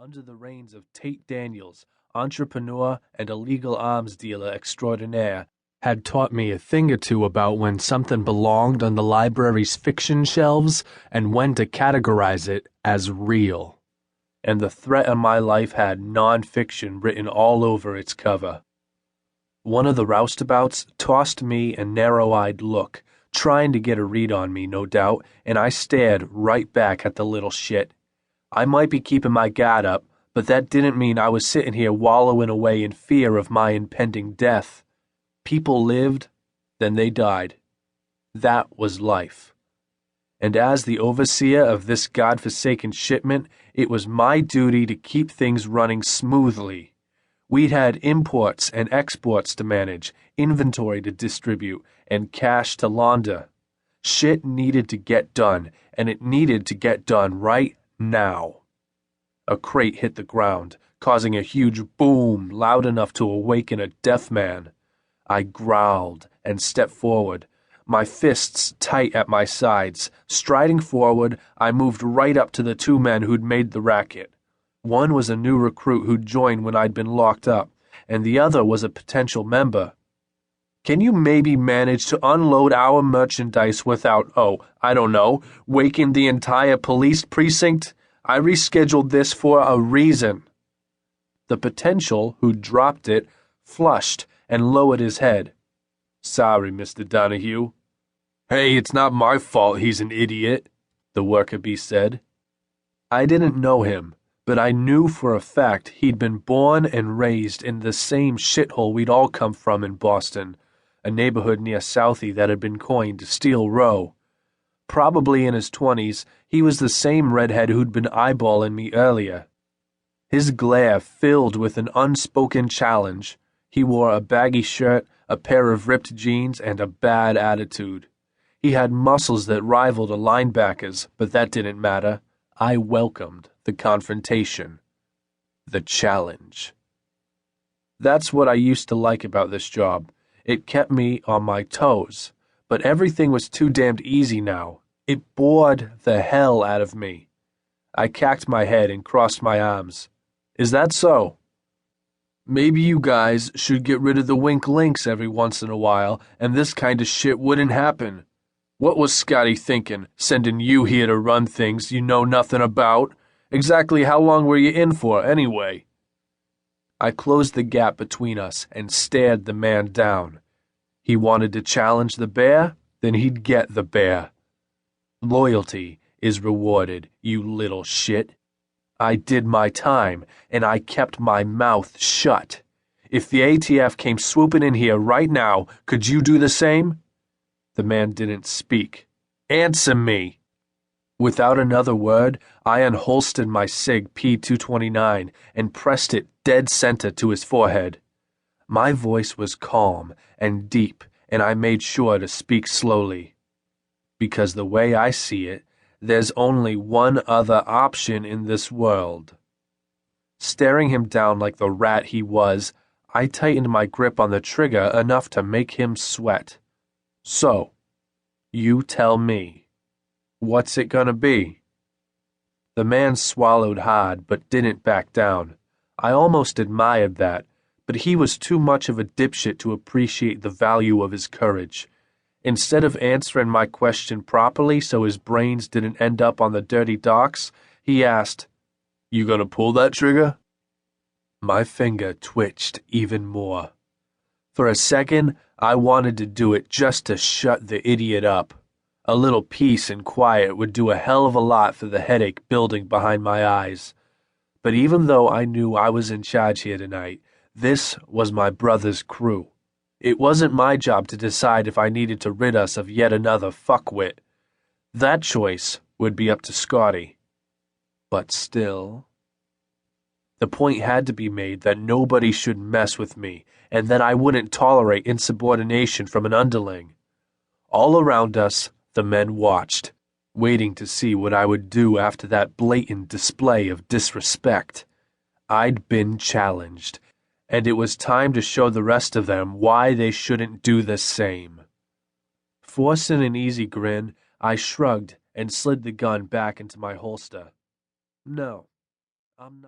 under the reigns of Tate Daniels, entrepreneur and illegal arms dealer extraordinaire, had taught me a thing or two about when something belonged on the library's fiction shelves and when to categorize it as real. And the threat of my life had non-fiction written all over its cover. One of the roustabouts tossed me a narrow-eyed look, trying to get a read on me, no doubt, and I stared right back at the little shit. I might be keeping my guard up, but that didn't mean I was sitting here wallowing away in fear of my impending death. People lived, then they died. That was life. And as the overseer of this godforsaken shipment, it was my duty to keep things running smoothly. We'd had imports and exports to manage, inventory to distribute, and cash to launder. Shit needed to get done, and it needed to get done right now. A crate hit the ground, causing a huge boom loud enough to awaken a deaf man. I growled and stepped forward, my fists tight at my sides. Striding forward, I moved right up to the two men who'd made the racket. One was a new recruit who'd joined when I'd been locked up, and the other was a potential member. "Can you maybe manage to unload our merchandise without, I don't know, waking the entire police precinct? I rescheduled this for a reason." The potential who'd dropped it flushed and lowered his head. "Sorry, Mr. Donahue." "Hey, it's not my fault he's an idiot," the worker bee said. I didn't know him, but I knew for a fact he'd been born and raised in the same shithole we'd all come from in Boston, a neighborhood near Southie that had been coined Steel Row. Probably in his 20s, he was the same redhead who'd been eyeballing me earlier. His glare filled with an unspoken challenge. He wore a baggy shirt, a pair of ripped jeans, and a bad attitude. He had muscles that rivaled a linebacker's, but that didn't matter. I welcomed the confrontation. The challenge. That's what I used to like about this job. It kept me on my toes, but everything was too damned easy now. It bored the hell out of me. I cocked my head and crossed my arms. "Is that so? Maybe you guys should get rid of the wink links every once in a while, and this kind of shit wouldn't happen. What was Scotty thinking, sending you here to run things you know nothing about? Exactly how long were you in for, anyway?" I closed the gap between us and stared the man down. He wanted to challenge the bear, then he'd get the bear. Loyalty is rewarded, you little shit. I did my time, and I kept my mouth shut. If the ATF came swooping in here right now, could you do the same? The man didn't speak. "Answer me!" Without another word, I unholstered my SIG P229 and pressed it dead center to his forehead. My voice was calm and deep, and I made sure to speak slowly. Because the way I see it, there's only one other option in this world. Staring him down like the rat he was, I tightened my grip on the trigger enough to make him sweat. "So, you tell me, what's it gonna be?" The man swallowed hard but didn't back down. I almost admired that, but he was too much of a dipshit to appreciate the value of his courage. Instead of answering my question properly so his brains didn't end up on the dirty docks, he asked, "You gonna pull that trigger?" My finger twitched even more. For a second, I wanted to do it just to shut the idiot up. A little peace and quiet would do a hell of a lot for the headache building behind my eyes. But even though I knew I was in charge here tonight, this was my brother's crew. It wasn't my job to decide if I needed to rid us of yet another fuckwit. That choice would be up to Scotty. But still, the point had to be made that nobody should mess with me, and that I wouldn't tolerate insubordination from an underling. All around us, the men watched, waiting to see what I would do after that blatant display of disrespect. I'd been challenged, and it was time to show the rest of them why they shouldn't do the same. Forcing an easy grin, I shrugged and slid the gun back into my holster. "No, I'm not."